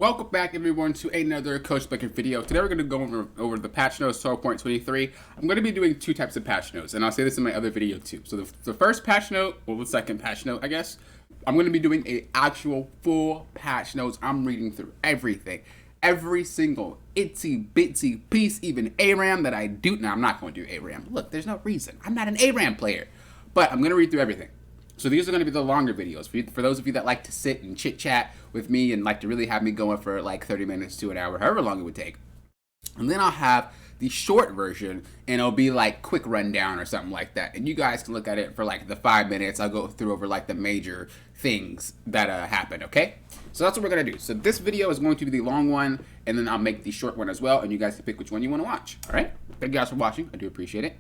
Welcome back, everyone, to another Coach Blicker video. Today we're going to go over the patch notes 12.23. I'm going to be doing two types of patch notes, and I'll say this in my other video too. So the first patch note, or the second patch note, I guess, I'm going to be doing a actual full patch notes. I'm reading through everything, every single itsy bitsy piece, even ARAM that I do. Now I'm not going to do ARAM. Look, there's no reason. I'm not an ARAM player, but I'm going to read through everything. So these are going to be the longer videos. For those of you that like to sit and chit chat with me and like to really have me going for like 30 minutes to an hour, however long it would take. And then I'll have the short version and it'll be like quick rundown or something like that. And you guys can look at it for like the 5 minutes. I'll go through over like the major things that happened, okay? So that's what we're going to do. So this video is going to be the long one, and then I'll make the short one as well, and you guys can pick which one you want to watch, all right? Thank you guys for watching. I do appreciate it.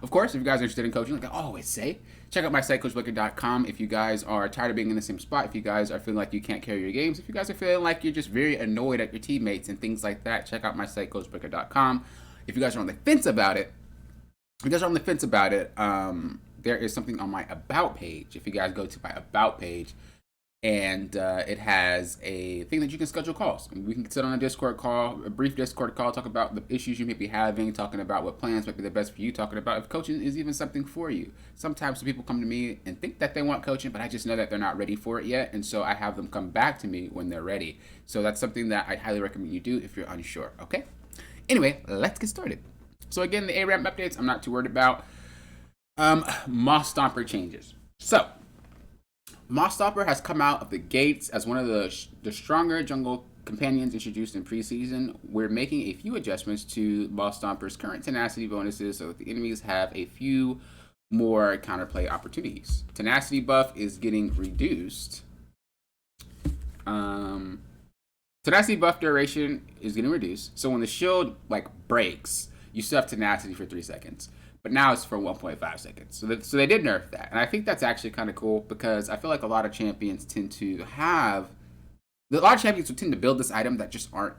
Of course, if you guys are interested in coaching, like I always say, check out my site, CoachBlicker.com. If you guys are tired of being in the same spot, if you guys are feeling like you can't carry your games, if you guys are feeling like you're just very annoyed at your teammates and things like that, check out my site, CoachBlicker.com. If you guys are on the fence about it, there is something on my About page. If you guys go to my About page, and it has a thing that you can schedule calls. We can sit on a Discord call, a brief Discord call, talk about the issues you may be having, talking about what plans might be the best for you, talking about if coaching is even something for you. Sometimes people come to me and think that they want coaching, but I just know that they're not ready for it yet, and so I have them come back to me when they're ready. So that's something that I highly recommend you do if you're unsure, okay? Anyway, let's get started. So again, the ARAM updates, I'm not too worried about. Moss Stomper changes. So, Moss Stomper has come out of the gates as one of the stronger jungle companions introduced in preseason. We're making a few adjustments to Moss Stomper's current tenacity bonuses so that the enemies have a few more counterplay opportunities. Tenacity buff is getting reduced. Tenacity buff duration is getting reduced. So when the shield like breaks, you still have tenacity for 3 seconds. But now it's for 1.5 seconds. So they did nerf that. And I think that's actually kind of cool because I feel like a lot of champions tend to build this item that just aren't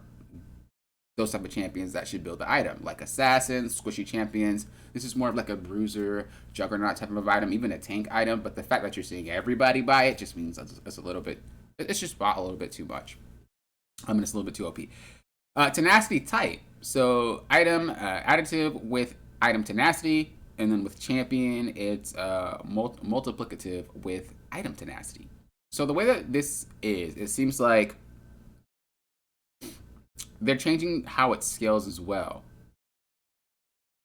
those type of champions that should build the item. Like assassins, squishy champions. This is more of like a bruiser, juggernaut type of item, even a tank item. But the fact that you're seeing everybody buy it just means it's a little bit, it's just bought a little bit too much. I mean, it's a little bit too OP. Tenacity type. So item additive with item tenacity, and then with champion it's multiplicative with item tenacity. So the way that this is, it seems like they're changing how it scales as well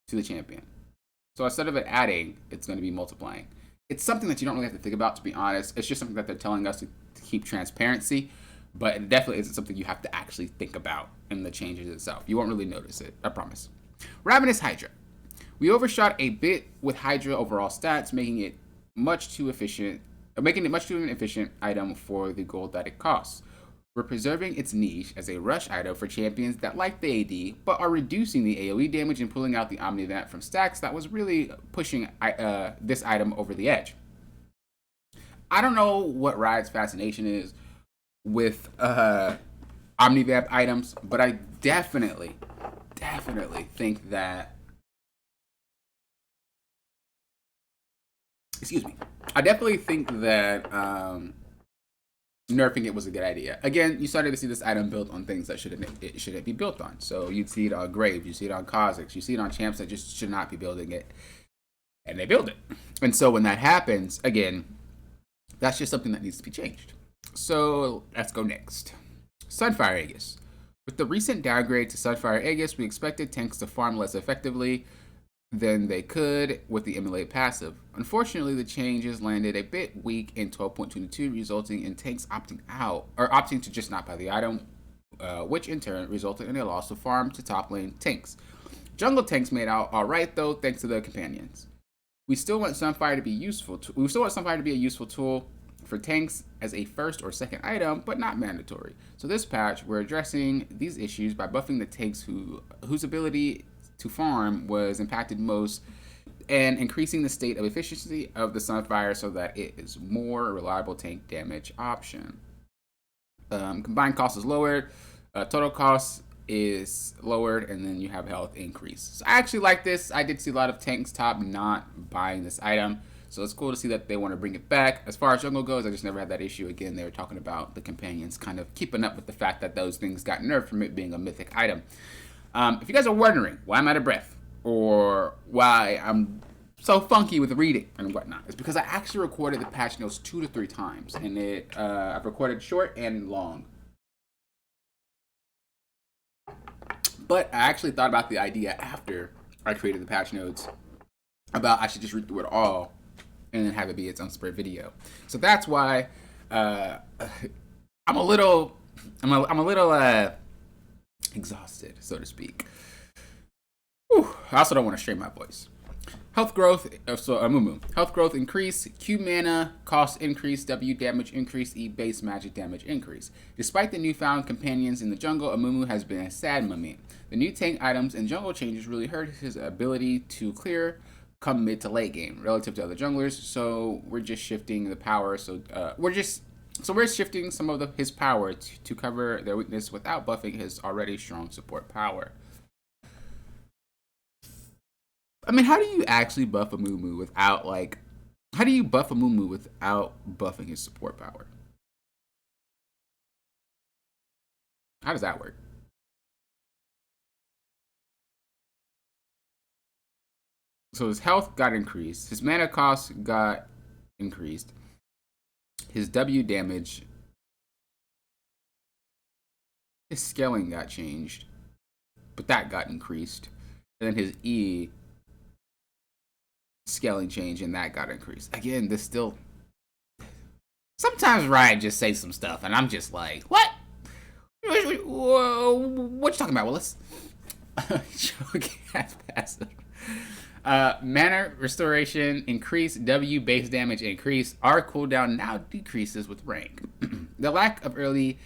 to the champion. So instead of it adding, it's going to be multiplying. It's something that you don't really have to think about, to be honest. It's just something that they're telling us to keep transparency, but it definitely isn't something you have to actually think about in the changes itself. You won't really notice it, I promise. Ravenous Hydra. We overshot a bit with Hydra overall stats, making it much too efficient item for the gold that it costs. We're preserving its niche as a rush item for champions that like the AD, but are reducing the AoE damage and pulling out the Omnivamp from stacks that was really pushing this item over the edge. I don't know what Riot's fascination is with Omnivamp items, but I definitely think that I definitely think that nerfing it was a good idea. Again, you started to see this item built on things that it shouldn't be built on. So you'd see it on Graves, you see it on Kha'Zix, you see it on champs that just should not be building it, and they build it. And so when that happens, again, that's just something that needs to be changed. So let's go next. Sunfire Aegis. With the recent downgrade to Sunfire Aegis, we expected tanks to farm less effectively than they could with the emulate passive. Unfortunately, the changes landed a bit weak in 12.22, resulting in tanks opting to just not buy the item, which in turn resulted in a loss of farm to top lane tanks. Jungle tanks made out alright though, thanks to the companions. We still want Sunfire to be a useful tool for tanks as a first or second item, but not mandatory. So this patch, we're addressing these issues by buffing the tanks whose ability to farm was impacted most, and increasing the state of efficiency of the Sunfire so that it is more reliable tank damage option. Combined cost is lowered, total cost is lowered, and then you have health increase. So I actually like this. I did see a lot of tanks top not buying this item, So it's cool to see that they want to bring it back. As far as jungle goes, I just never had that issue. Again, they were talking about the companions kind of keeping up with the fact that those things got nerfed from it being a mythic item. If you guys are wondering why I'm out of breath or why I'm so funky with reading and whatnot, it's because I actually recorded the patch notes 2 to 3 times, and I've recorded short and long. But I actually thought about the idea after I created the patch notes about I should just read through it all and then have it be its own separate video. So that's why I'm a little exhausted, so to speak. Whew. I also don't want to strain my voice. Health growth, Amumu. Health growth increase, Q mana cost increase, W damage increase, E base magic damage increase. Despite the newfound companions in the jungle, Amumu has been a sad mummy. The new tank items and jungle changes really hurt his ability to clear come mid to late game relative to other junglers. So we're just shifting the power. We're shifting some of his power to cover their weakness without buffing his already strong support power. I mean, how do you actually buff Amumu without, how do you buff Amumu without buffing his support power? How does that work? So his health got increased, his mana cost got increased, his W damage, his scaling got changed, but that got increased, and then his E scaling change, and that got increased. Again, this still... Sometimes Riot just say some stuff, and I'm just like, what? What you talking about, Willis? Cho'Gath passive. Mana restoration increase, W base damage increase, R cooldown now decreases with rank. The lack of early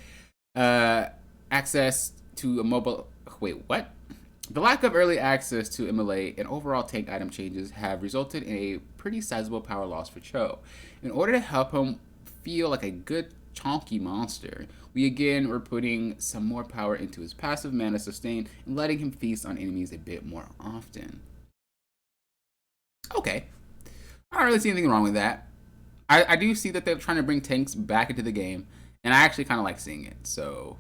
access to a mobile... Wait, what? The lack of early access to immolate and overall tank item changes have resulted in a pretty sizable power loss for Cho. In order to help him feel like a good chonky monster, we again were putting some more power into his passive mana sustain and letting him feast on enemies a bit more often. Okay. I don't really see anything wrong with that. I do see that they're trying to bring tanks back into the game, and I actually kind of like seeing it, so...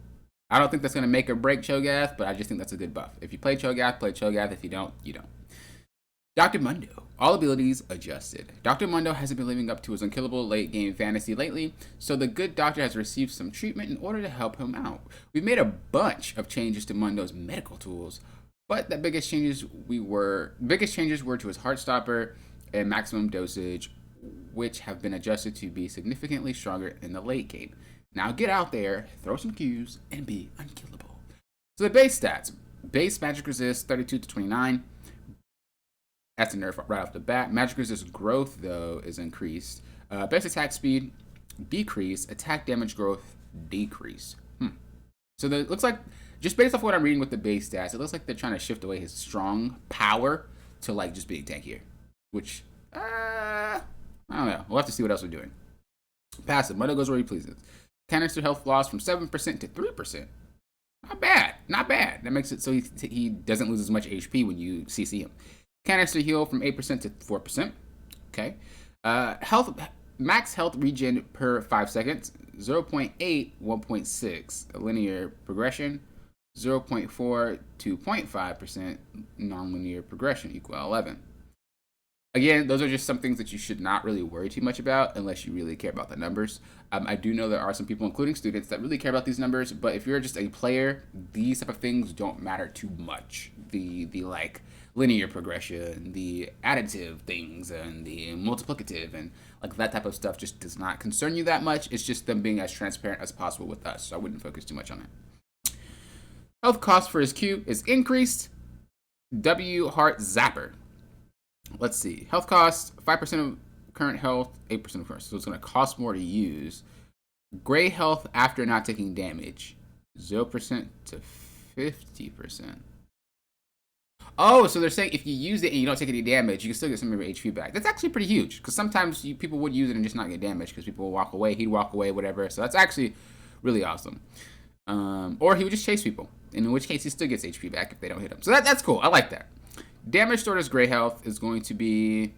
I don't think that's going to make or break Cho'Gath, but I just think that's a good buff. If you play Cho'Gath, play Cho'Gath. If you don't, you don't. Dr. Mundo. All abilities adjusted. Dr. Mundo hasn't been living up to his unkillable late-game fantasy lately, so the good doctor has received some treatment in order to help him out. We've made a bunch of changes to Mundo's medical tools, but the biggest changes were to his Heartstopper and maximum dosage, which have been adjusted to be significantly stronger in the late game. Now get out there, throw some Qs, and be unkillable. So the base stats. Base magic resist 32 to 29. That's a nerf right off the bat. Magic resist growth, though, is increased. Base attack speed decrease. Attack damage growth decrease. So it looks like, just based off what I'm reading with the base stats, it looks like they're trying to shift away his strong power to just being tankier. Which, I don't know. We'll have to see what else we're doing. Passive. Mundo goes where he pleases. Canister health loss from 7% to 3%. Not bad. Not bad. That makes it so he doesn't lose as much HP when you CC him. Canister heal from 8% to 4%. Okay. Max health regen per 5 seconds. 0.8, 1.6. A linear progression. 0.4 to 0.5% non-linear progression equal 11. Again, those are just some things that you should not really worry too much about unless you really care about the numbers. I do know there are some people, including students, that really care about these numbers, but if you're just a player, these type of things don't matter too much. The linear progression, the additive things, and the multiplicative, and that type of stuff just does not concern you that much. It's just them being as transparent as possible with us, so I wouldn't focus too much on it. Health cost for his Q is increased. W Heart Zapper. Let's see. Health cost, 5% of current health, 8% of current. So it's going to cost more to use. Gray health after not taking damage, 0% to 50%. Oh, so they're saying if you use it and you don't take any damage, you can still get some of your HP back. That's actually pretty huge, because sometimes people would use it and just not get damage because people will walk away, he'd walk away, whatever. So that's actually really awesome. Or he would just chase people, in which case he still gets HP back if they don't hit him. So that's cool. I like that. Damage stored as gray health is going to be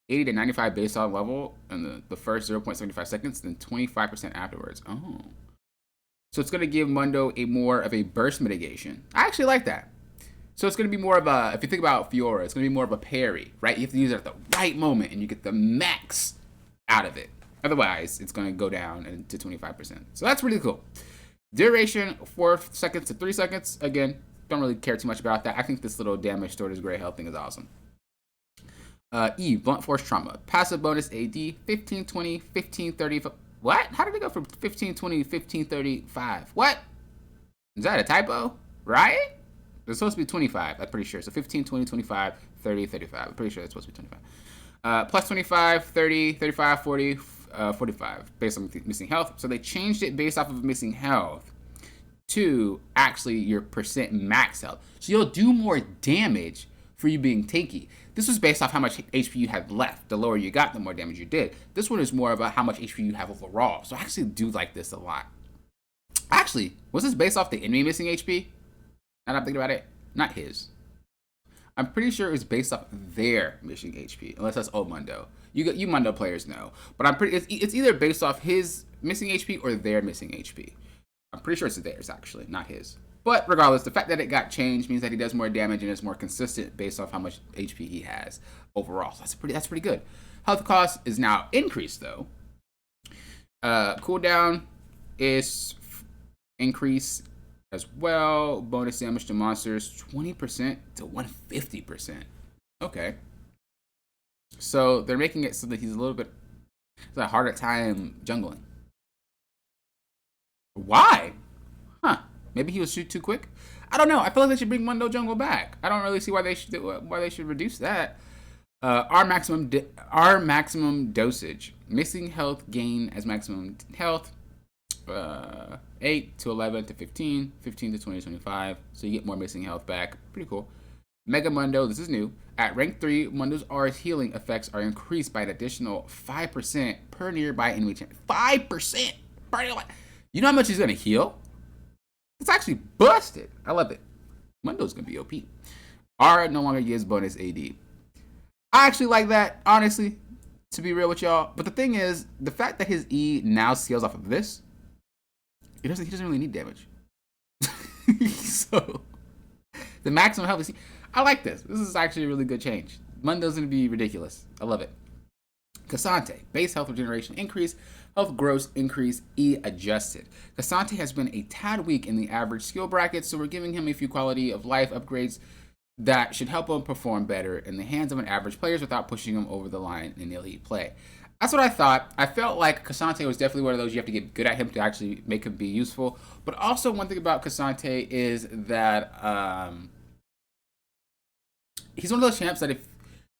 80 to 95 baseline level in the first 0.75 seconds, then 25% afterwards. Oh. So it's going to give Mundo more of a burst mitigation. I actually like that. So it's going to be more of a, if you think about Fiora, it's going to be more of a parry, right? You have to use it at the right moment and you get the max out of it. Otherwise, it's going to go down to 25%. So that's really cool. Duration, 4 seconds to 3 seconds. Again, don't really care too much about that. I think this little damage stored as gray health thing is awesome. E, blunt force trauma. Passive bonus AD, 15, 20, 15, 30. What? How did it go from 15, 20, 15, 35? What? Is that a typo? Right? It's supposed to be 25, I'm pretty sure. So 15, 20, 25, 30, 35. I'm pretty sure it's supposed to be 25. Plus 25, 30, 35, 40, 45, based on missing health. So they changed it based off of missing health to actually your percent max health. So you'll do more damage for you being tanky. This was based off how much HP you had left. The lower you got, the more damage you did. This one is more about how much HP you have overall. So I actually do like this a lot. Actually, was this based off the enemy missing HP? Now that I'm thinking about it, not his. I'm pretty sure it was based off their missing HP, unless that's old Mundo. You Mundo players know, but it's either based off his missing HP or their missing HP. I'm pretty sure it's theirs actually, not his. But regardless, the fact that it got changed means that he does more damage and is more consistent based off how much HP he has overall. So that's pretty good. Health cost is now increased though. Cooldown is increased as well. Bonus damage to monsters 20% to 150%. Okay. So they're making it so that he's a harder time jungling. Why? Huh. Maybe he was too quick? I don't know. I feel like they should bring Mundo Jungle back. I don't really see why they should reduce that. Our maximum dosage. Missing health gain as maximum health. 8 to 11 to 15, 15 to 20 to 25. So you get more missing health back. Pretty cool. Mega Mundo, this is new. At rank 3, Mundo's R's healing effects are increased by an additional 5% per nearby enemy champion. 5% per nearby. You know how much he's going to heal? It's actually busted. I love it. Mundo's going to be OP. R no longer gives bonus AD. I actually like that, honestly, to be real with y'all. But the thing is, the fact that his E now scales off of this, he doesn't really need damage. So the maximum health is, I like this. This is actually a really good change. Mundo's going to be ridiculous. I love it. K'Sante, base health regeneration increase, health gross increase, E adjusted. K'Sante has been a tad weak in the average skill bracket, so we're giving him a few quality of life upgrades that should help him perform better in the hands of an average player without pushing him over the line in elite play. That's what I thought. I felt like K'Sante was definitely one of those you have to get good at him to actually make him be useful. But also one thing about K'Sante is that he's one of those champs that if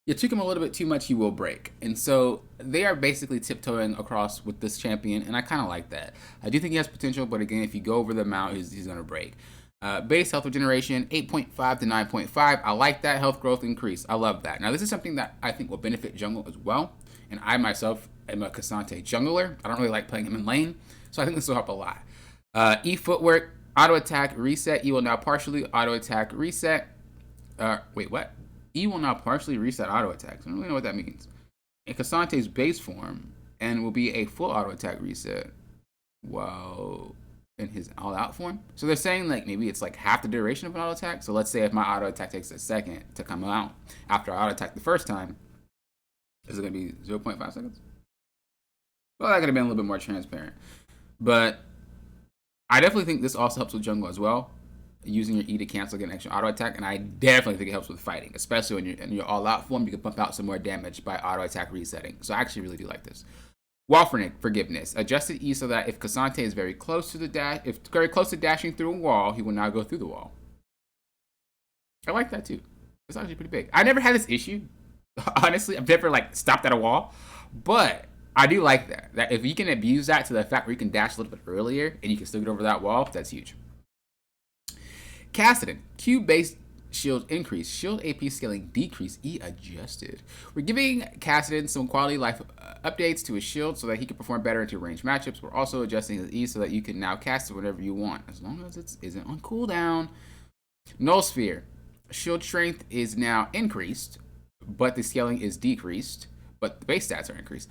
you tweak him a little bit too much, he will break. And so they are basically tiptoeing across with this champion, and I kind of like that. I do think he has potential, but again, if you go over the amount, he's going to break. Base health regeneration, 8.5 to 9.5. I like that health growth increase. I love that. Now, this is something that I think will benefit jungle as well. And I myself am a K'Sante jungler. I don't really like playing him in lane, so I think this will help a lot. E footwork, auto attack, reset. E will now partially auto attack, reset. Wait, what? E will now partially reset auto attacks. I don't really know what that means. In K'Sante's base form, and will be a full auto attack reset while in his all out form. So they're saying like maybe it's like half the duration of an auto attack. So let's say if my auto attack takes a second to come out after I auto attack the first time, is it going to be 0.5 seconds? Well, that could have been a little bit more transparent. But I definitely think this also helps with jungle as well. Using your E to cancel, get an extra auto attack. And I definitely think it helps with fighting. Especially when you're in your all-out form, you can pump out some more damage by auto attack resetting. So I actually really do like this. Wall forgiveness. Adjusted E so that if K'Sante is very close to dashing through a wall, he will now go through the wall. I like that too. It's actually pretty big. I never had this issue. Honestly, I've never like stopped at a wall, but I do like that. That if you can abuse that to the fact where you can dash a little bit earlier and you can still get over that wall, that's huge. Kassadin, Q-based shield increase, shield AP scaling decrease, E adjusted. We're giving Kassadin some quality life updates to his shield so that he can perform better into ranged matchups. We're also adjusting his E so that you can now cast it whenever you want, as long as it isn't on cooldown. Null Sphere, shield strength is now increased but the scaling is decreased, but the base stats are increased.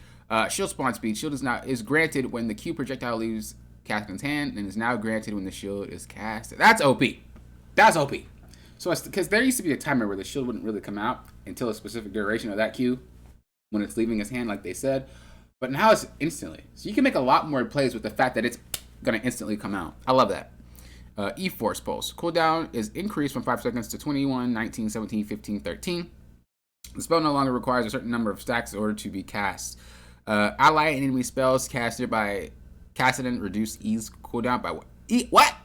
Shield spawn speed. Shield is granted when the Q projectile leaves Catherine's hand, and is now granted when the shield is cast. That's OP. That's OP. So it's because there used to be a timer where the shield wouldn't really come out until a specific duration of that Q when it's leaving his hand, like they said. But now it's instantly. So you can make a lot more plays with the fact that it's going to instantly come out. I love that. E-Force Pulse. Cooldown is increased from 5 seconds to 21, 19, 17, 15, 13. The spell no longer requires a certain number of stacks in order to be cast. Ally and enemy spells casted by Kassadin reduce E's cooldown by what? What?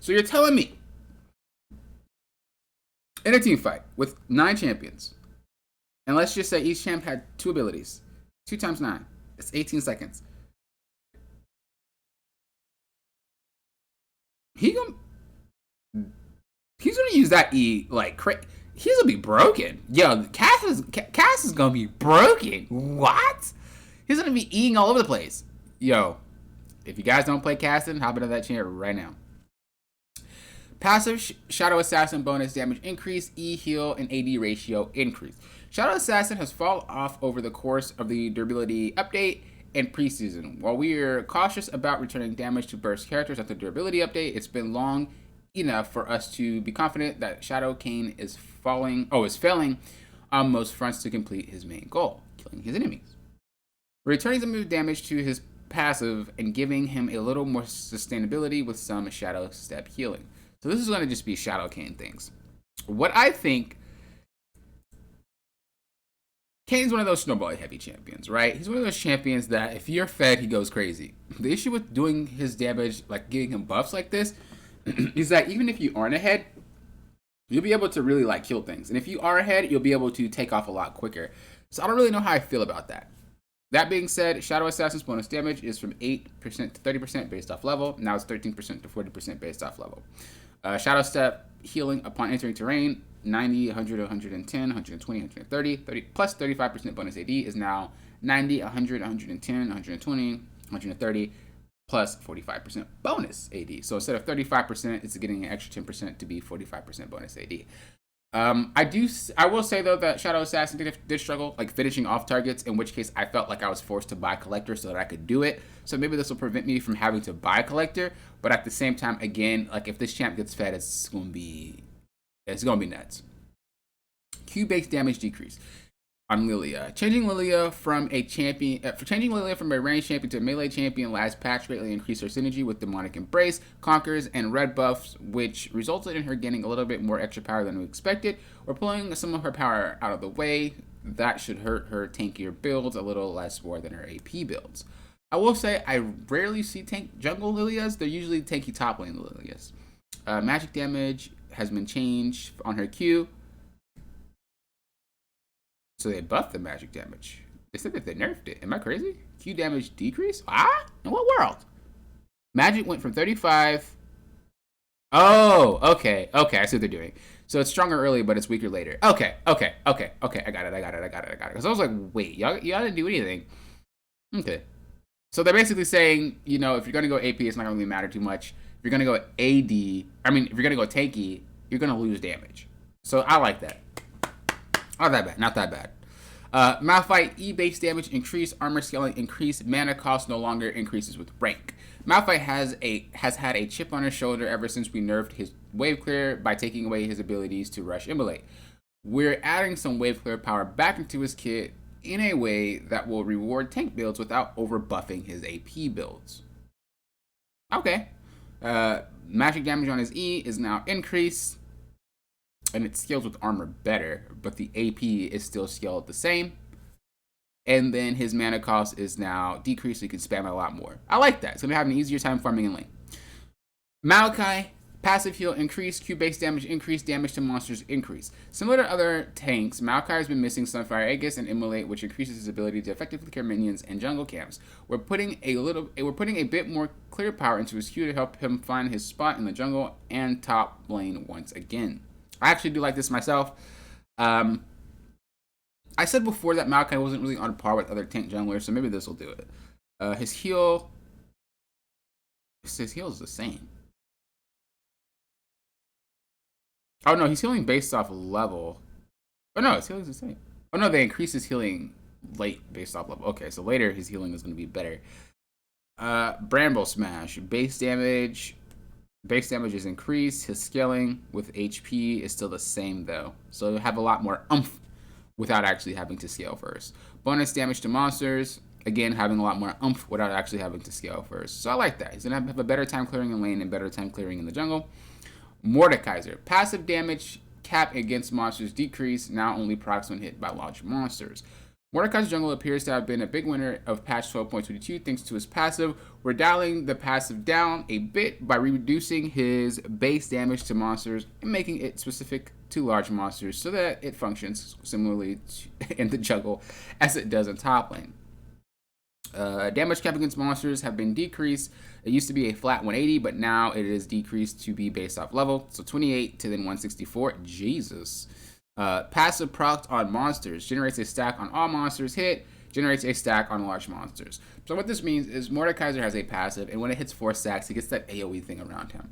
So you're telling me in a team fight with 9 champions, and let's just say each champ had 2 abilities, 2 times 9, it's 18 seconds. He's gonna use that E like he's gonna be broken. Yo, Cass is gonna be broken. What? He's gonna be eating all over the place. Yo, if you guys don't play Kassadin, hop into that chair right now. Passive Shadow Assassin bonus damage increase, E heal, and AD ratio increase. Shadow Assassin has fallen off over the course of the durability update and preseason. While we are cautious about returning damage to burst characters after the durability update, it's been long enough for us to be confident that Shadow Kain is failing on most fronts to complete his main goal, killing his enemies. Returning some of damage to his passive and giving him a little more sustainability with some Shadow Step healing. So this is going to just be Shadow Kain things. What I think, Kane's one of those snowball heavy champions, right? He's one of those champions that if you're fed, he goes crazy. The issue with doing his damage, like giving him buffs like this, is that even if you aren't ahead, you'll be able to really like kill things. And if you are ahead, you'll be able to take off a lot quicker. So I don't really know how I feel about that. That being said, Shadow Assassin's bonus damage is from 8% to 30% based off level. Now it's 13% to 40% based off level. Shadow Step healing upon entering terrain, 90, 100, 110, 120, 130, 30 plus 35% bonus AD is now 90, 100, 110, 120, 130 plus 45% bonus AD. So instead of 35%, it's getting an extra 10% to be 45% bonus AD. I will say though that Shadow Assassin did struggle like finishing off targets, in which case I felt like I was forced to buy Collector so that I could do it. So maybe this will prevent me from having to buy Collector, but at the same time, again, like if this champ gets fed, it's gonna be nuts. Q-based damage decrease on Lilia. Changing Lilia from a ranged champion to a melee champion last patch greatly increased her synergy with Demonic Embrace, Conquers, and red buffs, which resulted in her getting a little bit more extra power than we expected. We're pulling some of her power out of the way. That should hurt her tankier builds a little less more than her AP builds. I will say I rarely see tank jungle Lilias. They're usually tanky top lane Lilias. Magic damage has been changed on her Q. So they buffed the magic damage. They said that they nerfed it. Am I crazy? Q damage decrease? In what world? Magic went from 35. Oh, okay. I see what they're doing. So it's stronger early, but it's weaker later. Okay. I got it. Because I was like, wait, y'all didn't do anything. Okay. So they're basically saying, if you're going to go AP, it's not going to really matter too much. If you're going to go AD, if you're going to go tanky, you're going to lose damage. So I like that. Not that bad. Malphite E-base damage increase, armor scaling increase, mana cost no longer increases with rank. Malphite has had a chip on his shoulder ever since we nerfed his wave clear by taking away his abilities to rush Immolate. We're adding some wave clear power back into his kit in a way that will reward tank builds without over buffing his AP builds. Okay. Magic damage on his E is now increased, and it scales with armor better, but the AP is still scaled the same. And then his mana cost is now decreased, so you can spam it a lot more. I like that. It's going to have an easier time farming in lane. Maokai, passive heal increase, Q-based damage increase, damage to monsters increase. Similar to other tanks, Maokai has been missing Sunfire Aegis and Immolate, which increases his ability to effectively clear minions and jungle camps. We're putting a bit more clear power into his Q to help him find his spot in the jungle and top lane once again. I actually do like this myself. I said before that Maokai wasn't really on par with other tank junglers, so maybe this will do it. His heal is the same. Oh no, he's healing based off level. Oh no, his healing's the same. Oh no, they increase his healing late based off level. Okay, so later his healing is going to be better. Bramble Smash. Base damage is increased. His scaling with HP is still the same though. So he'll have a lot more oomph without actually having to scale first. Bonus damage to monsters. Again, having a lot more oomph without actually having to scale first. So I like that. He's going to have a better time clearing in lane and better time clearing in the jungle. Mordekaiser. Passive damage cap against monsters decrease. Now only procs when hit by large monsters. Mordekaiser's jungle appears to have been a big winner of patch 12.22 thanks to his passive. We're dialing the passive down a bit by reducing his base damage to monsters and making it specific to large monsters so that it functions similarly in the jungle as it does in top lane. Damage cap against monsters have been decreased. It used to be a flat 180, but now it is decreased to be based off level. So 28 to then 164. Jesus. Passive proc on monsters. Generates a stack on all monsters hit. Generates a stack on large monsters. So what this means is Mordekaiser has a passive, and when it hits 4 stacks, he gets that AoE thing around him.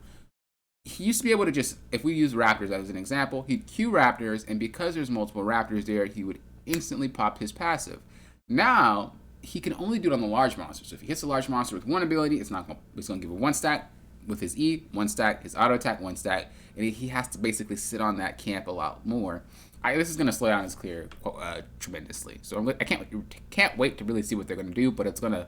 He used to be able to just, if we use raptors as an example, he'd Q raptors, and because there's multiple raptors there, he would instantly pop his passive. Now, he can only do it on the large monster. So if he hits a large monster with one ability, it's going to give it 1 stack with his E, 1 stack, his auto attack, 1 stack, and he has to basically sit on that camp a lot more. This is going to slow down his clear tremendously. So I can't wait to really see what they're going to do, but it's going to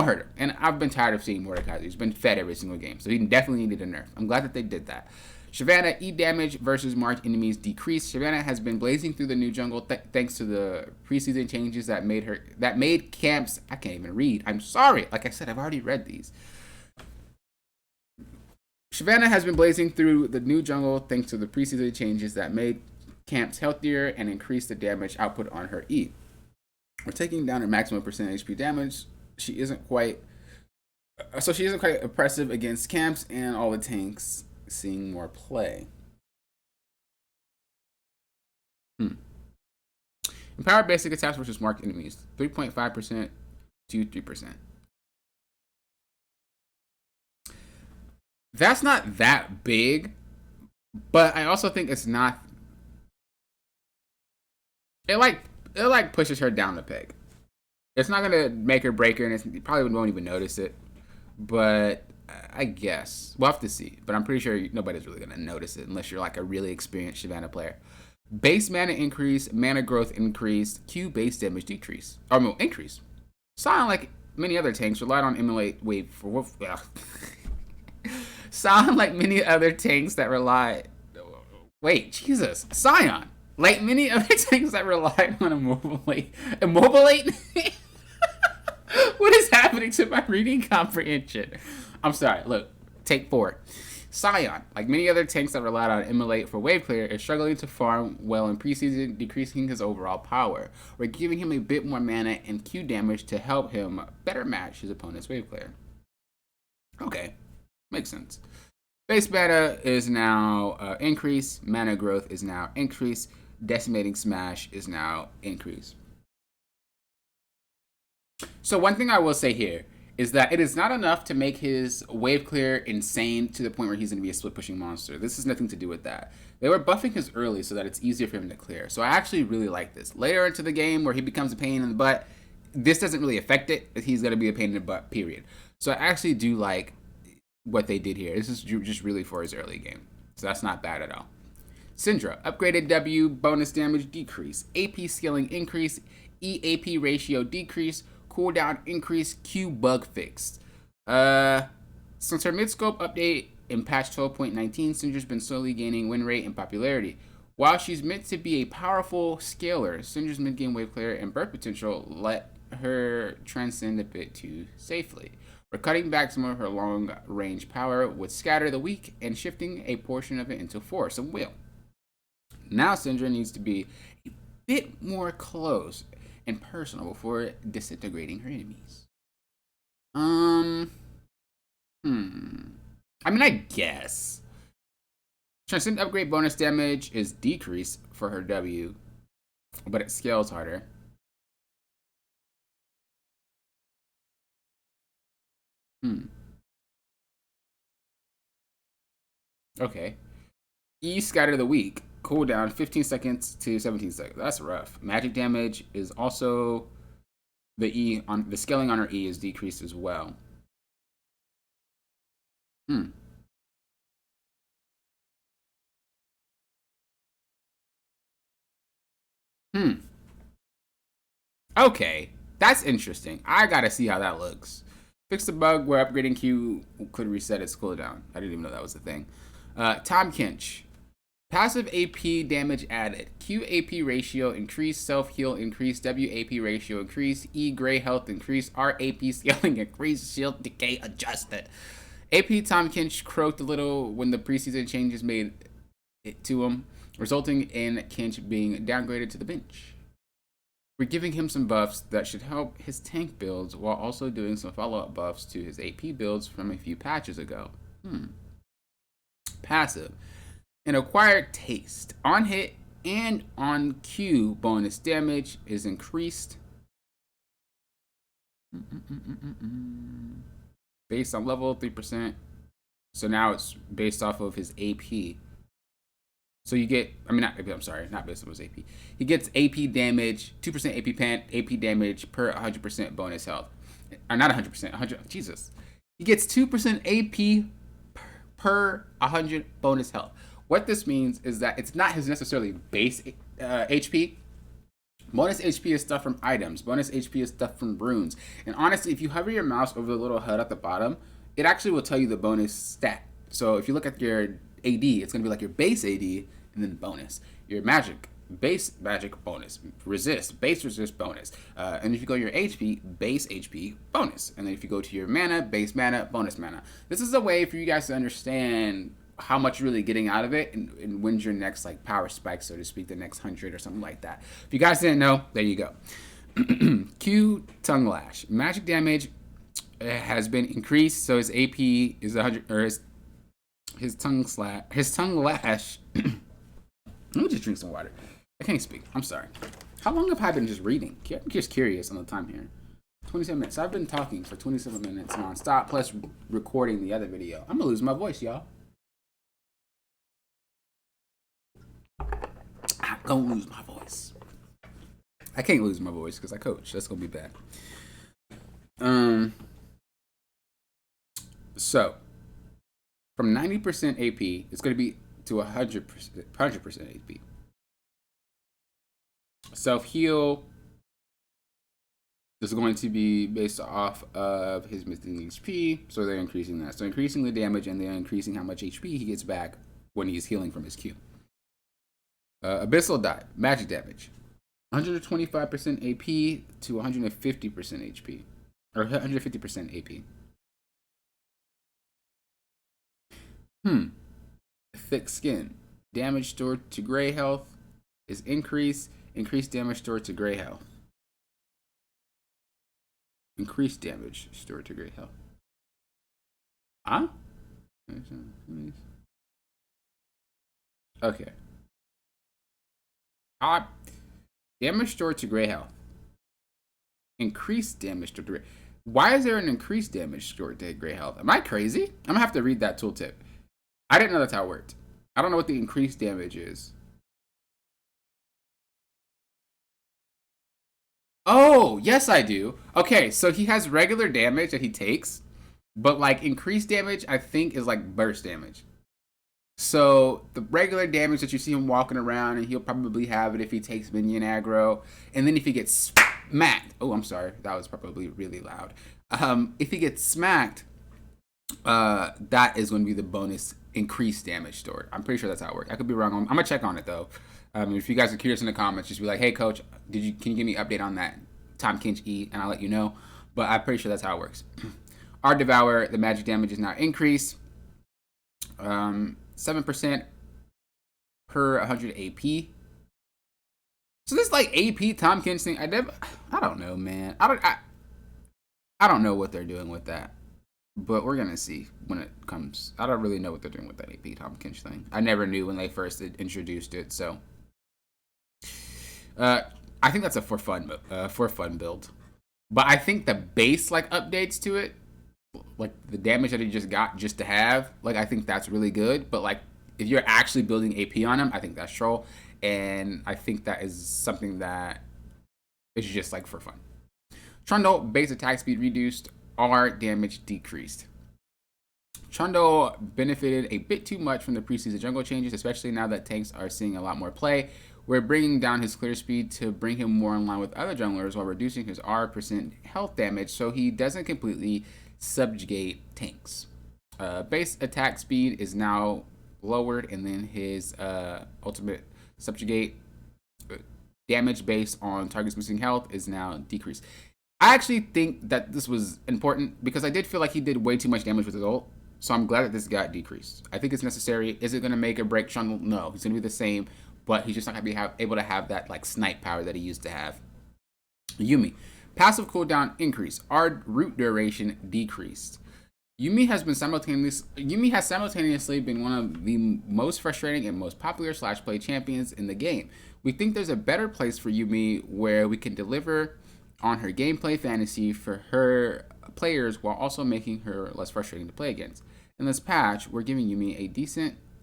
hurt him. And I've been tired of seeing Mordekaiser. He's been fed every single game, so he definitely needed a nerf. I'm glad that they did that. Shyvana, E damage versus marked enemies decreased. Shyvana has been blazing through the new jungle thanks to the preseason changes that made camps. I can't even read. I'm sorry. Like I said, I've already read these. Shyvana has been blazing through the new jungle thanks to the preseason changes that made camps healthier and increased the damage output on her E. We're taking down her maximum percent HP damage. She isn't quite oppressive against camps and all the tanks. Seeing more play. Empowered basic attacks versus marked enemies. 3.5% to 3%. That's not that big, but I also think it's not. It pushes her down the peg. It's not gonna make her break her, and you probably won't even notice it. But I guess we'll have to see, but I'm pretty sure nobody's really gonna notice it unless you're like a really experienced Shyvana player. Base mana increase, mana growth increase, Q base damage decrease, or no, increase. Sion, like many other tanks, relied on immolate wave for Sion, like many other tanks that rely. Wait, Jesus, Sion, like many other tanks that rely on immobilate. What is happening to my reading comprehension? I'm sorry. Look, take 4. Sion, like many other tanks that relied on immolate for wave clear, is struggling to farm well in preseason, decreasing his overall power. We're giving him a bit more mana and Q damage to help him better match his opponent's wave clear. Okay, makes sense. Base mana is now increased. Mana growth is now increased. Decimating Smash is now increased. So one thing I will say here is that it is not enough to make his wave clear insane to the point where he's going to be a split pushing monster. This has nothing to do with that. They were buffing his early so that it's easier for him to clear. So I actually really like this. Later into the game where he becomes a pain in the butt, this doesn't really affect it. He's going to be a pain in the butt, period. So I actually do like what they did here. This is just really for his early game. So that's not bad at all. Syndra, upgraded W, bonus damage decrease, AP scaling increase, EAP ratio decrease, cooldown increase, Q bug fixed. Since her mid-scope update in patch 12.19, Syndra's been slowly gaining win rate and popularity. While she's meant to be a powerful scaler, Syndra's mid-game wave clear and burst potential let her transcend a bit too safely. We're cutting back some of her long-range power with Scatter the Weak and shifting a portion of it into Force and Will. Now Syndra needs to be a bit more close and personal before disintegrating her enemies. I mean, I guess. Transcend upgrade bonus damage is decreased for her W, but it scales harder. Okay. E Scatter the Weak cooldown 15 seconds to 17 seconds. That's rough. Magic damage is also the scaling on her E is decreased as well. Hmm. Hmm. Okay, that's interesting. I gotta see how that looks. Fix the bug where upgrading Q could reset its cooldown. I didn't even know that was a thing. Tahm Kench. Passive AP damage added. Q AP ratio increased. Self heal increased. W AP ratio increased. E gray health increased. R AP scaling increased. Shield decay adjusted. AP Tahm Kench croaked a little when the preseason changes made it to him, resulting in Kench being downgraded to the bench. We're giving him some buffs that should help his tank builds while also doing some follow-up buffs to his AP builds from a few patches ago. Passive. An acquired taste. On hit and on Q, bonus damage is increased. Based on level, 3%. So now it's based off of his AP. So you get, I'm sorry, not based on his AP. He gets AP damage, 2% AP damage per 100% bonus health. Or not 100%, 100, Jesus. He gets 2% AP per 100 bonus health. What this means is that it's not his necessarily base HP. Bonus HP is stuff from items. Bonus HP is stuff from runes. And honestly, if you hover your mouse over the little HUD at the bottom, it actually will tell you the bonus stat. So if you look at your AD, it's going to be like your base AD and then bonus. Your magic, base magic bonus. Resist, base resist bonus. And if you go to your HP, base HP bonus. And then if you go to your mana, base mana, bonus mana. This is a way for you guys to understand how much you're really getting out of it and when's your next like power spike, so to speak, the next 100 or something like that. If you guys didn't know, there you go. Q Tongue Lash. Magic damage has been increased, so his AP is 100, or his tongue lash. Let me just drink some water. I can't speak. I'm sorry. How long have I been just reading? I'm just curious on the time here. 27 minutes. I've been talking for 27 minutes nonstop, plus recording the other video. I'm gonna lose my voice, y'all. I'm gonna lose my voice. I can't lose my voice because I coach. That's gonna be bad. So from 90% AP, it's gonna be to 100% AP. Self heal is going to be based off of his missing HP, so they're increasing that. So increasing the damage and then increasing how much HP he gets back when he's healing from his Q. Abyssal Dive, magic damage. 125% AP to 150% HP. Or 150% AP. Thick Skin. Damage stored to gray health is increased. Increased damage stored to gray health. Increased damage stored to gray health. Huh? Okay. Damage stored to gray health. Increased damage to gray. Why is there an increased damage stored to gray health? Am I crazy? I'm gonna have to read that tooltip. I didn't know that's how it worked. I don't know what the increased damage is. Oh, yes, I do. Okay, so he has regular damage that he takes, but like increased damage, I think, is like burst damage. So the regular damage that you see him walking around, and he'll probably have it if he takes minion aggro, and then if he gets smacked. Oh, I'm sorry, that was probably really loud. If he gets smacked, that is going to be the bonus increased damage stored. I'm pretty sure that's how it works. I could be wrong. I'm gonna check on it though. If you guys are curious in the comments, just be like, "Hey, coach, can you give me an update on that Tahm Kench E?" And I'll let you know. But I'm pretty sure that's how it works. Our Devour, the magic damage is now increased. 7% per 100 AP. So this like AP Tahm Kench thing, I don't know, man. I don't know what they're doing with that. But we're gonna see when it comes. I don't really know what they're doing with that AP Tahm Kench thing. I never knew when they first introduced it, so I think that's a for fun build. But I think the base like updates to it, like the damage that he just got just to have, like I think that's really good. But like If you're actually building AP on him, I think that's troll. And I think that is something that is just like for fun. Trundle, base attack speed reduced, R damage decreased. Trundle benefited a bit too much from the preseason jungle changes, especially now that tanks are seeing a lot more play. We're bringing down his clear speed to bring him more in line with other junglers while reducing his R% health damage so he doesn't completely subjugate tanks. Base attack speed is now lowered, and then his ultimate subjugate damage based on targets missing health is now decreased. I actually think that this was important because I did feel like he did way too much damage with his ult. So I'm glad that this got decreased. I think it's necessary. Is it going to make or break Trundle? No, he's going to be the same, but he's just not going to be able to have that like snipe power that he used to have. Yuumi, passive cooldown increased. Our root duration decreased. Yuumi has simultaneously been one of the most frustrating and most popular /play champions in the game. We think there's a better place for Yuumi where we can deliver on her gameplay fantasy for her players while also making her less frustrating to play against. In this patch, we're giving Yuumi a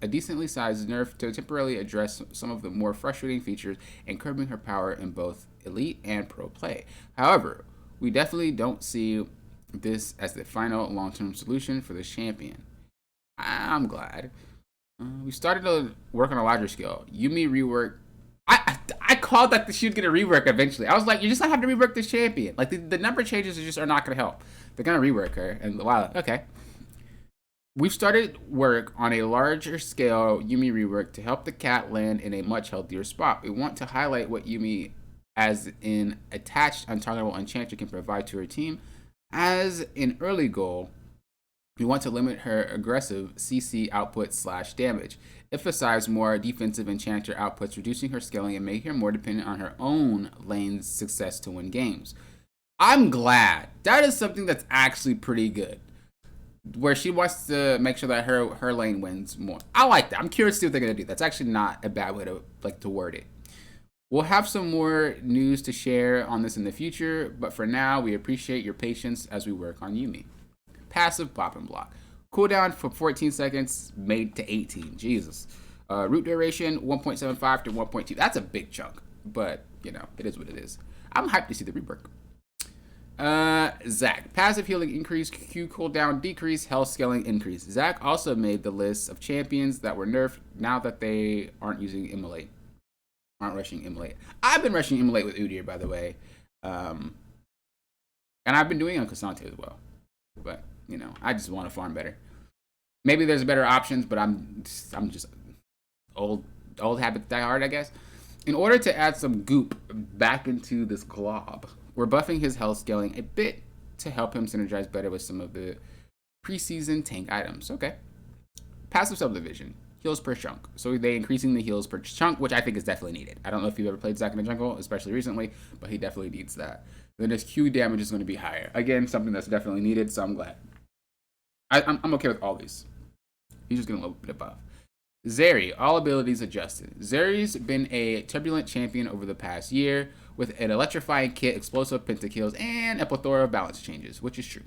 decently sized nerf to temporarily address some of the more frustrating features and curbing her power in both elite and pro play. However, we definitely don't see this as the final long-term solution for this champion. I'm glad. We started to work on a larger scale. Yuumi rework. I called that she would get a rework eventually. I was like, you just not have to rework this champion. Like the number changes are not going to help. They're going to rework her. And wow, okay. We've started work on a larger scale Yuumi rework to help the cat land in a much healthier spot. We want to highlight what Yuumi as an attached untargetable enchanter can provide to her team. As an early goal, we want to limit her aggressive CC output / damage, emphasize more defensive enchanter outputs, reducing her scaling and make her more dependent on her own lane's success to win games. I'm glad. That is something that's actually pretty good, where she wants to make sure that her lane wins more. I like that. I'm curious to see what they're going to do. That's actually not a bad way to word it. We'll have some more news to share on this in the future, but for now, we appreciate your patience as we work on Yuumi. Passive pop and block. Cooldown from 14 seconds made to 18. Jesus. Root duration 1.75 to 1.2. That's a big chunk, but you know, it is what it is. I'm hyped to see the rework. Zac. Passive healing increase, Q cooldown decrease, health scaling increase. Zac also made the list of champions that were nerfed now that they aren't using Immolate. Aren't rushing Immolate. I've been rushing Immolate with Udyr, by the way. And I've been doing it on K'Sante as well. But, you know, I just want to farm better. Maybe there's better options, but I'm just old habits die hard, I guess. In order to add some goop back into this glob, we're buffing his health scaling a bit to help him synergize better with some of the preseason tank items. Okay. Passive subdivision. Heals per chunk. So they increasing the heals per chunk, which I think is definitely needed. I don't know if you've ever played Zac in the jungle, especially recently, but he definitely needs that. Then his Q damage is going to be higher. Again, something that's definitely needed, so I'm glad. I'm okay with all these. He's just going to a little bit above. Zeri, all abilities adjusted. Zeri's been a turbulent champion over the past year with an electrifying kit, explosive pentakills, and a plethora of balance changes, which is true.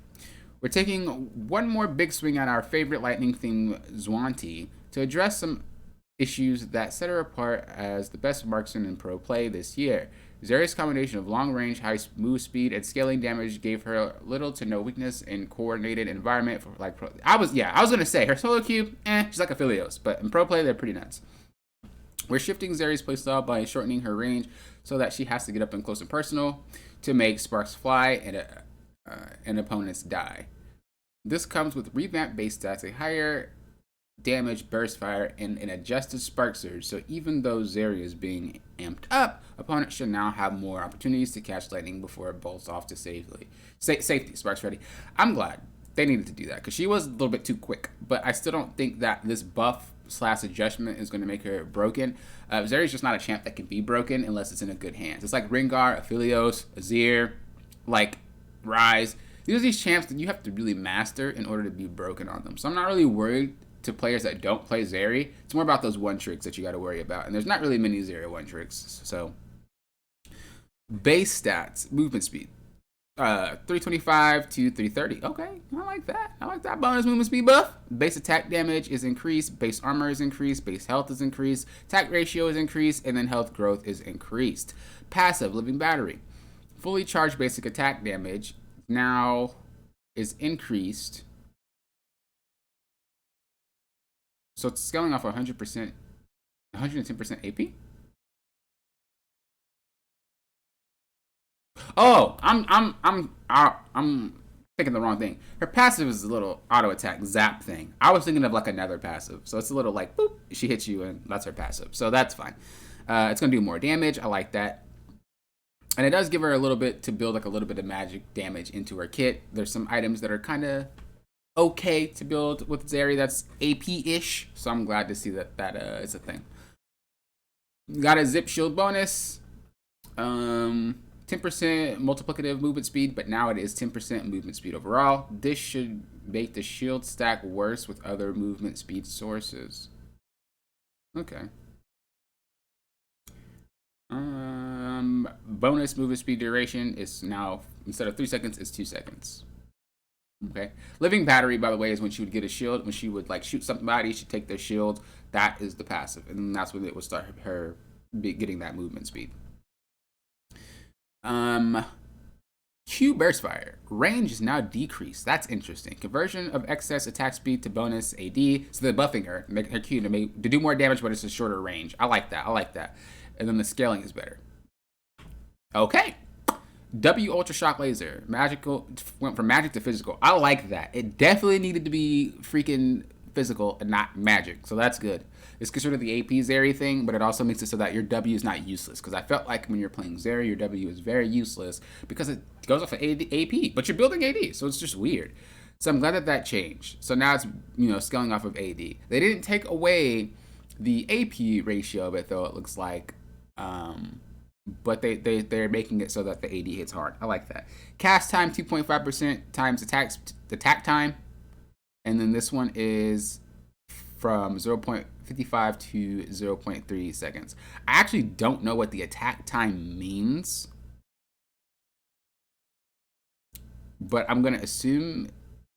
We're taking one more big swing at our favorite lightning theme, Zwanti, to address some issues that set her apart as the best marksman in pro play this year. Zeri's combination of long range, high move speed, and scaling damage gave her little to no weakness in coordinated environment for like pro. I was gonna say her solo queue, she's like a Philios, but in pro play they're pretty nuts. We're shifting Zeri's playstyle by shortening her range so that she has to get up and close and personal to make sparks fly and opponents die. This comes with revamped base stats, a higher damage burst fire, and an adjusted spark surge. So even though Zeri is being amped up, opponents should now have more opportunities to catch lightning before it bolts off to safety. Sparks ready. I'm glad they needed to do that because she was a little bit too quick. But I still don't think that this buff / adjustment is going to make her broken. Zeri's just not a champ that can be broken unless it's in a good hands. It's like Rengar, Aphelios, Azir, like Ryze. These are these champs that you have to really master in order to be broken on them. So I'm not really worried to players that don't play Zeri. It's more about those one tricks that you got to worry about. And there's not really many Zeri one tricks. So base stats, movement speed. 325 to 330. Okay, I like that. I like that bonus movement speed buff. Base attack damage is increased, base armor is increased, base health is increased, attack ratio is increased, and then health growth is increased. Passive, living battery. Fully charged basic attack damage now is increased. So it's scaling off 100%, 110% AP? Oh, I'm thinking the wrong thing. Her passive is a little auto attack zap thing. I was thinking of like another passive. So it's a little like boop, she hits you and that's her passive. So that's fine. It's gonna do more damage. I like that. And it does give her a little bit to build like a little bit of magic damage into her kit. There's some items that are kind of okay to build with Zeri that's AP-ish. So I'm glad to see that that is a thing. Got a zip shield bonus. 10% multiplicative movement speed, but now it is 10% movement speed overall. This should make the shield stack worse with other movement speed sources. Okay. Bonus movement speed duration is now, instead of 3 seconds, it's 2 seconds. Okay. Living battery, by the way, is when she would get a shield. When she would like shoot somebody, she'd take their shield. That is the passive, and that's when it would start her getting that movement speed. Q burst fire. Range is now decreased. That's interesting. Conversion of excess attack speed to bonus AD. So they're buffing her, make her Q to do more damage, but it's a shorter range. I like that. I like that. And then the scaling is better. Okay. W Ultra Shock Laser. Magical went from magic to physical. I like that. It definitely needed to be freaking physical and not magic. So that's good. It's considered the AP Zeri thing, but it also makes it so that your W is not useless. Because I felt like when you're playing Zeri, your W is very useless because it goes off of AP, but you're building AD, so it's just weird. So I'm glad that that changed. So now it's, you know, scaling off of AD. They didn't take away the AP ratio of it, though, it looks like. But they're making it so that the AD hits hard. I like that. Cast time 2.5% times attack time. And then this one is from 0.55 to 0.3 seconds. I actually don't know what the attack time means, but I'm going to assume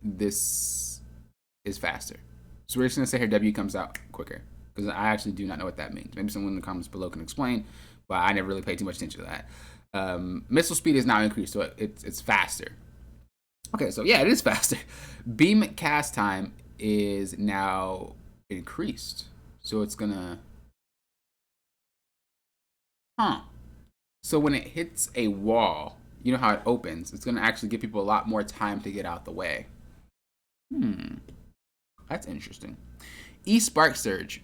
this is faster. So we're just going to say her W comes out quicker, because I actually do not know what that means. Maybe someone in the comments below can explain, but I never really paid too much attention to that. Missile speed is now increased, so it's faster. Okay, so yeah, it is faster. Beam cast time is now increased. So it's gonna... So when it hits a wall, you know how it opens, it's gonna actually give people a lot more time to get out the way. That's interesting. E-Spark Surge.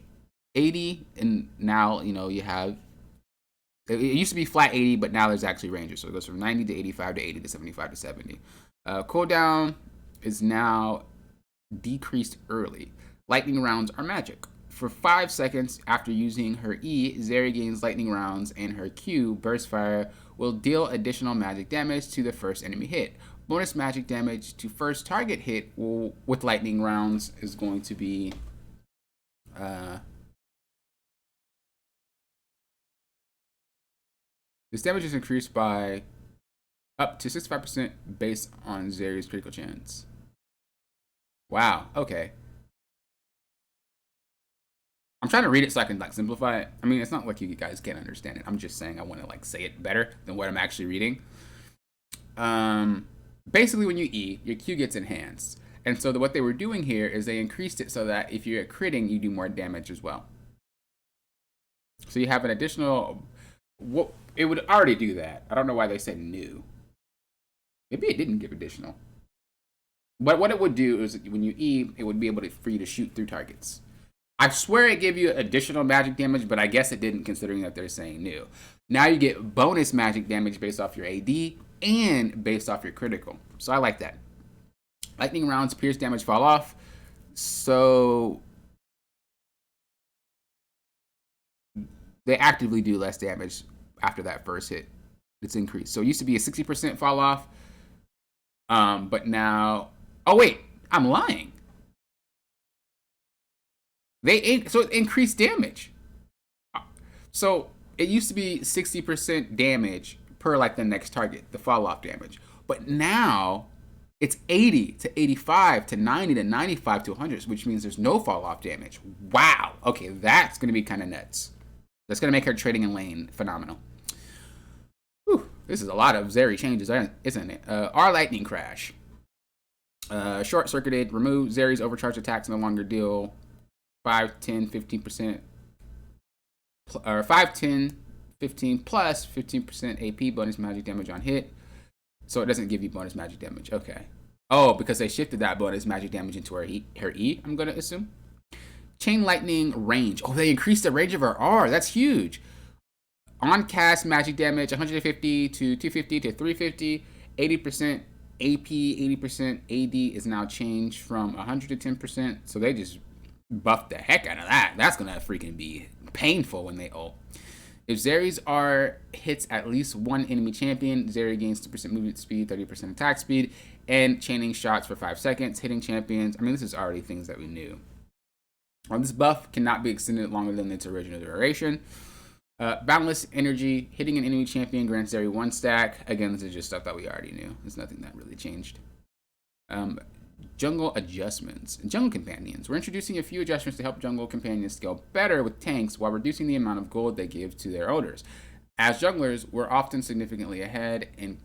80, and now, you know, you have... It used to be flat 80, but now there's actually ranges. So it goes from 90 to 85 to 80 to 75 to 70. Cooldown is now decreased early. Lightning rounds are magic. For 5 seconds after using her E, Zeri gains lightning rounds, and her Q, Burst Fire, will deal additional magic damage to the first enemy hit. Bonus magic damage to first target hit with lightning rounds is going to be... this damage is increased by up to 65% based on Zeri's critical chance. Wow, okay. I'm trying to read it so I can like simplify it. I mean, it's not like you guys can't understand it. I'm just saying I want to like say it better than what I'm actually reading. Basically when you E, your Q gets enhanced. And so what they were doing here is they increased it so that if you're critting, you do more damage as well. So you have an additional... What it would already do that. I don't know why they said new. Maybe it didn't give additional. But what it would do is when you E, it would be able to, for you to shoot through targets. I swear it gave you additional magic damage, but I guess it didn't, considering that they're saying new. Now you get bonus magic damage based off your AD and based off your critical. So I like that. Lightning rounds, pierce damage fall off. So they actively do less damage after that first hit. It's increased. So it used to be a 60% fall off. But now... Oh, wait. I'm lying. So it increased damage. So it used to be 60% damage per like the next target, the fall off damage. But now it's 80 to 85 to 90 to 95 to 100, which means there's no fall off damage. Wow. Okay, that's going to be kind of nuts. That's going to make her trading in lane phenomenal. Whew, this is a lot of Zeri changes, isn't it? Our Lightning Crash. Short circuited, remove Zeri's overcharged attacks, no longer deal 5, 10, 15%, or 5, 10, 15 plus 15% AP bonus magic damage on hit. So it doesn't give you bonus magic damage. Okay. Oh, because they shifted that bonus magic damage into her E, I'm going to assume. Chain Lightning range. Oh, they increased the range of her R. That's huge. On cast magic damage, 150 to 250 to 350. 80% AP, 80% AD is now changed from 100 to 10%. So they just buffed the heck out of that. That's going to freaking be painful when they ult. If Zeri's R hits at least one enemy champion, Zeri gains 2% movement speed, 30% attack speed, and chaining shots for 5 seconds, hitting champions. I mean, this is already things that we knew. This buff cannot be extended longer than its original duration. Boundless energy, hitting an enemy champion grants Zeri 1 stack. Again, this is just stuff that we already knew. There's nothing that really changed. Jungle adjustments. Jungle companions. We're introducing a few adjustments to help jungle companions scale better with tanks while reducing the amount of gold they give to their owners. As junglers, we're often significantly ahead in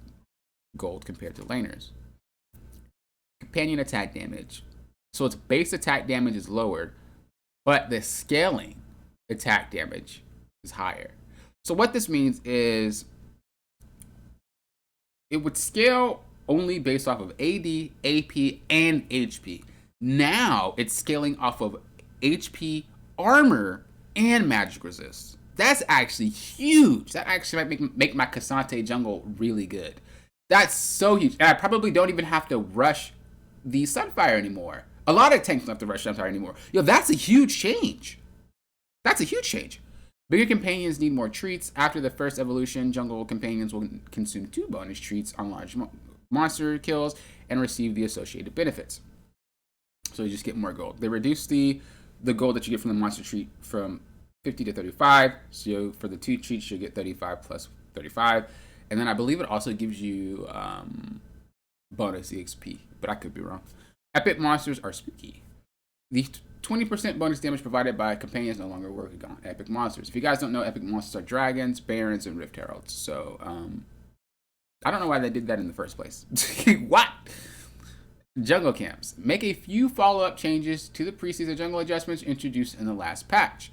gold compared to laners. Companion attack damage. So its base attack damage is lowered, but the scaling attack damage is higher. So what this means is it would scale only based off of AD, AP, and HP. Now it's scaling off of HP, armor, and magic resist. That's actually huge. That actually might make my K'Sante jungle really good. That's so huge. And I probably don't even have to rush the Sunfire anymore. A lot of tanks don't have to rush Sunfire anymore. Yo, that's a huge change. That's a huge change. Bigger companions need more treats. After the first evolution, jungle companions will consume 2 bonus treats on large monster kills and receive the associated benefits. So you just get more gold. They reduce the gold that you get from the monster treat from 50 to 35. So for the 2 treats, you'll get 35 plus 35. And then I believe it also gives you bonus EXP, but I could be wrong. Epic monsters are spooky. The 20% bonus damage provided by companions no longer work on epic monsters. If you guys don't know, epic monsters are dragons, barons, and rift heralds. So I don't know why they did that in the first place. What? Jungle camps. Make a few follow-up changes to the preseason jungle adjustments introduced in the last patch.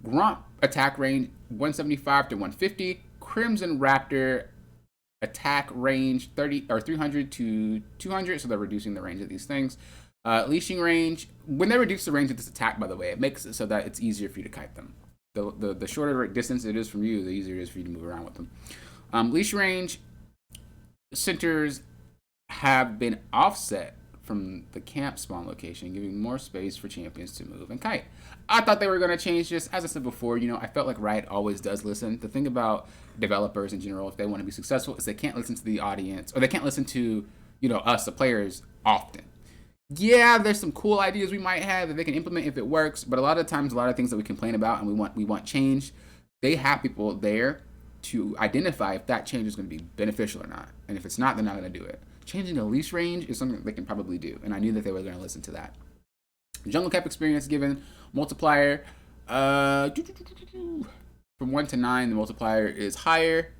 Gromp attack range 175 to 150. Crimson Raptor attack range 300 to 200. So they're reducing the range of these things. Leashing range. When they reduce the range of this attack, by the way, it makes it so that it's easier for you to kite them. The shorter distance it is from you, the easier it is for you to move around with them. Leash range. Centers have been offset from the camp spawn location, giving more space for champions to move and kite. I thought they were going to change this. As I said before, I felt like Riot always does listen. The thing about developers in general, if they want to be successful, is they can't listen to the audience, or they can't listen to, us, the players, often. Yeah, there's some cool ideas we might have that they can implement if it works, but a lot of times, a lot of things that we complain about and we want change, they have people there to identify if that change is going to be beneficial or not. And if it's not, they're not going to do it. Changing the leash range is something that they can probably do, and I knew that they were going to listen to that. Jungle cap experience given multiplier. From 1 to 9, the multiplier is higher.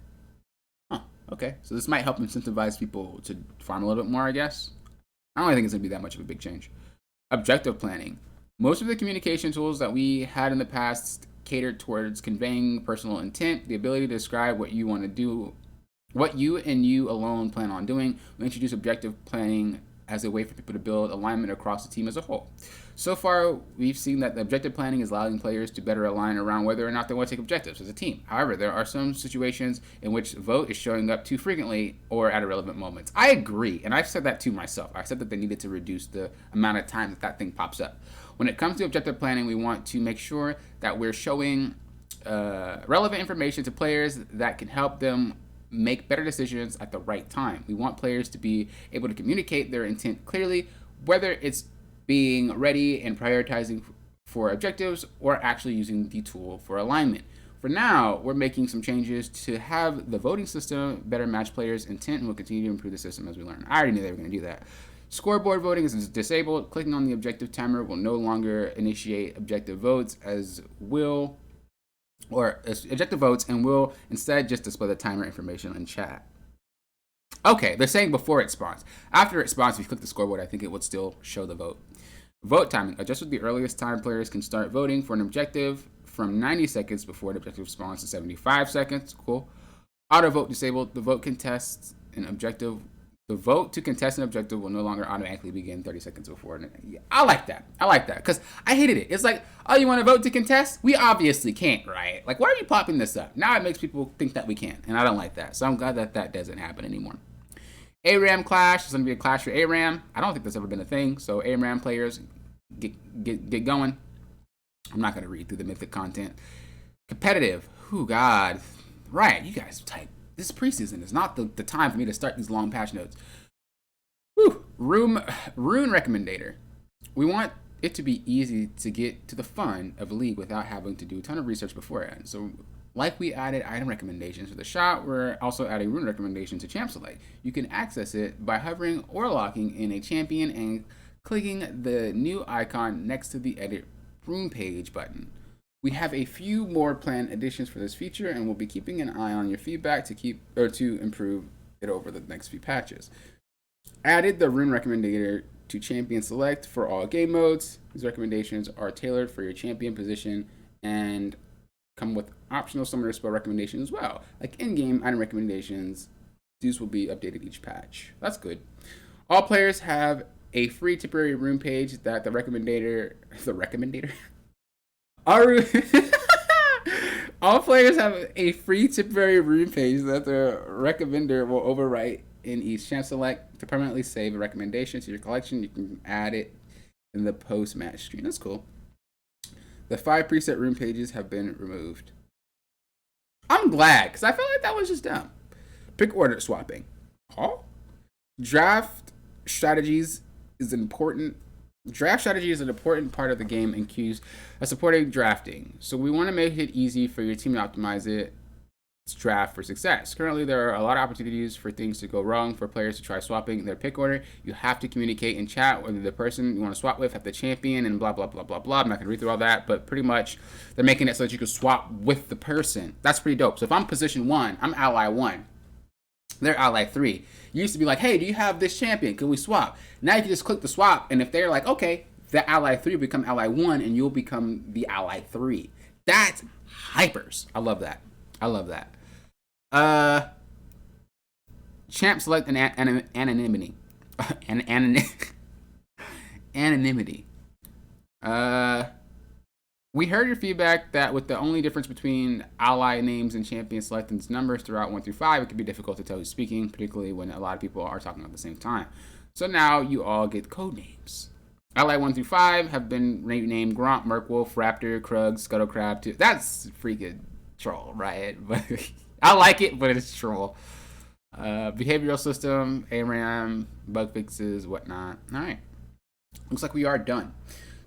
Huh, okay. So this might help incentivize people to farm a little bit more, I guess. I don't think it's going to be that much of a big change. Objective planning. Most of the communication tools that we had in the past catered towards conveying personal intent, the ability to describe what you want to do, what you and you alone plan on doing. We introduce objective planning as a way for people to build alignment across the team as a whole. So far, we've seen that the objective planning is allowing players to better align around whether or not they want to take objectives as a team. However, there are some situations in which vote is showing up too frequently or at irrelevant moments. I agree, and I've said that to myself. I said that they needed to reduce the amount of time that thing pops up. When it comes to objective planning, we want to make sure that we're showing relevant information to players that can help them make better decisions at the right time. We want players to be able to communicate their intent clearly, whether it's being ready and prioritizing for objectives or actually using the tool for alignment. For now, we're making some changes to have the voting system better match players' intent, and we'll continue to improve the system as we learn. I already knew they were going to do that. Scoreboard voting is disabled. Clicking on the objective timer will no longer initiate objective votes objective votes and will instead just display the timer information in chat. Okay, they're saying before it spawns. After it spawns, if you click the scoreboard, I think it would still show the vote. Vote timing. Adjust with the earliest time players can start voting for an objective from 90 seconds before the objective spawns to 75 seconds. Cool. Auto vote disabled. The vote to contest an objective will no longer automatically begin 30 seconds before. Yeah, I like that. Because I hated it. It's like, oh, you want to vote to contest? We obviously can't, right? Like, why are you popping this up? Now it makes people think that we can, and I don't like that. So I'm glad that that doesn't happen anymore. ARAM clash. There's going to be a clash for ARAM. I don't think that's ever been a thing. So ARAM players, get going. I'm not going to read through the mythic content. Competitive. Oh, God. Right, you guys type. This preseason is not the time for me to start these long patch notes. Whew. Rune Recommendator. We want it to be easy to get to the fun of a league without having to do a ton of research beforehand. So, like we added item recommendations for the shop, we're also adding rune recommendation to Champ Select. You can access it by hovering or locking in a champion and clicking the new icon next to the Edit Rune Page button. We have a few more planned additions for this feature, and we'll be keeping an eye on your feedback to improve it over the next few patches. Added the Rune Recommender to Champion Select for all game modes. These recommendations are tailored for your champion position and come with optional summoner spell recommendations as well. Like in-game item recommendations, these will be updated each patch. That's good. All players have a free temporary rune page that the recommender all players have a free temporary rune page that the recommender will overwrite in each Champ Select to permanently save a recommendation to your collection. You can add it in the post-match screen. That's cool. The 5 preset rune pages have been removed. I'm glad, because I felt like that was just dumb. Pick order swapping. Huh? Draft strategies is an important part of the game and queues supporting drafting. So we want to make it easy for your team to optimize its draft for success. Currently, there are a lot of opportunities for things to go wrong for players to try swapping their pick order. You have to communicate in chat whether the person you want to swap with have the champion and blah, blah, blah, blah, blah. I'm not going to read through all that, but pretty much they're making it so that you can swap with the person. That's pretty dope. So if I'm position 1, I'm ally 1. They're ally 3. You used to be like, hey, do you have this champion? Can we swap? Now you can just click the swap, and if they're like, okay, the ally 3 will become ally 1, and you'll become the ally 3. That's hypers. I love that. Champ Select and anonymity. Anonymity. We heard your feedback that with the only difference between ally names and champion selectants numbers throughout 1 through 5, it can be difficult to tell who's speaking, particularly when a lot of people are talking at the same time. So now you all get code names. Ally 1 through 5 have been renamed Gromp, Merkwolf, Raptor, Krug, Scuttlecrab. That's freaking troll, right? But I like it, but it's troll. Behavioral system, ARAM, bug fixes, whatnot. All right. Looks like we are done.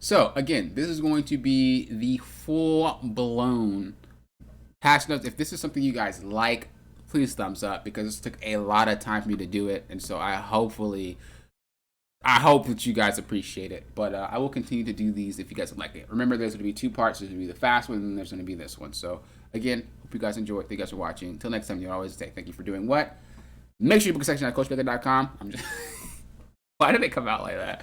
So, again, this is going to be the full-blown patch notes. If this is something you guys like, please thumbs up, because this took a lot of time for me to do it. And so I hope that you guys appreciate it. But I will continue to do these if you guys like it. Remember, there's going to be 2 parts. There's going to be the fast one, and then there's going to be this one. So, again, hope you guys enjoy it. Thank you guys for watching. Until next time, you always say thank you for doing what? Make sure you book a section at CoachBaker.com. I'm just... Why did it come out like that?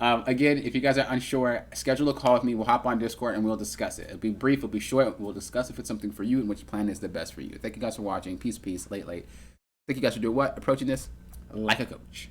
Again, if you guys are unsure, schedule a call with me. We'll hop on Discord and we'll discuss it. It'll be brief, it'll be short. We'll discuss if it's something for you and which plan is the best for you. Thank you guys for watching. Peace, late. Thank you guys for doing what? Approaching this like a coach.